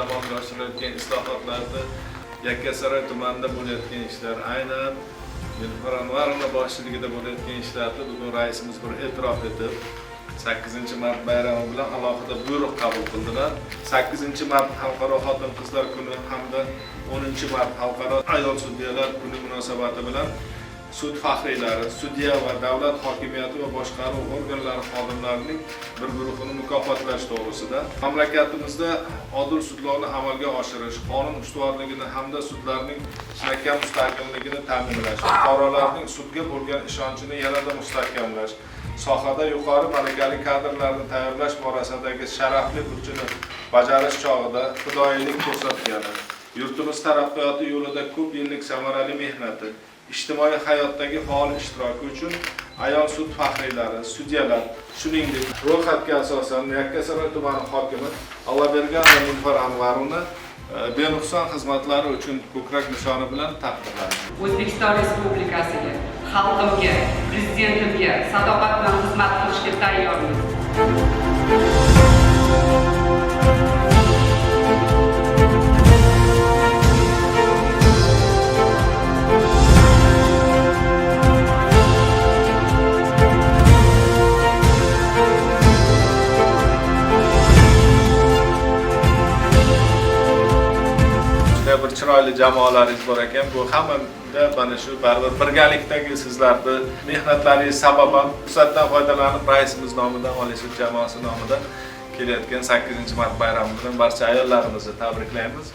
amalga oshirilayotgan islohotlarda Yakkasaroy tumanida bo'layotgan ishlar, aynan Nilufar Anvarovna boshchiligida bo'layotgan ishlarni bugun raisimiz bir e'tirof etib, 8-mart bayrami bilan alohida buyruq qabul qildilar. 8-mart Xalqaro xotin-qizlar kuni hamda 10-mart Xalqaro ayol sudyalar kuni munosabati bilan sud faxriylari, sudya va davlat hokimiyati va boshqaruv organlari xodimlarining bir guruhini mukofotlash to'g'risida mamlakatimizda odil sudlovni amalga oshirish, qonun ustuvorligini hamda sudlarning chinakam mustaqilligini ta'minlash, fuqarolarning sudga bo'lgan ishonchini yanada mustahkamlash, sohada yuqori malakali kadrlarni tayyorlash borasidagi sharafli burchini bajarish chog'ida fidoyilik ko'rsatgani, yurtimiz taraqqiyoti yo'lida ko'p yillik samarali mehnati, ijtimoiy hayotdagi faol ishtiroki uchun ayol sud faxriylari, sudyalar, shuningdek ro'yxatga asosan Yakkasaroy tumani hokimi Allobergan va Nilufar Anvarovna benuqson xizmatlari uchun ko'krak nishoni bilan taqdirlandi. O'zbekiston Respublikasiga, xalqimga, prezidentimga sadoqat bilan xizmat qilishga tayyormiz. Bir chiroyli jamoalaringiz bor ekan. Bu hammada mana shu baribir birgalikdagi sizlarni mehnatlaringiz sababan fursatdan foydalanib raisimiz nomidan, Oliy sud jamoasi nomidan kelayotgan 8-mart bayrami bilan barcha ayollarimizni tabriklaymiz.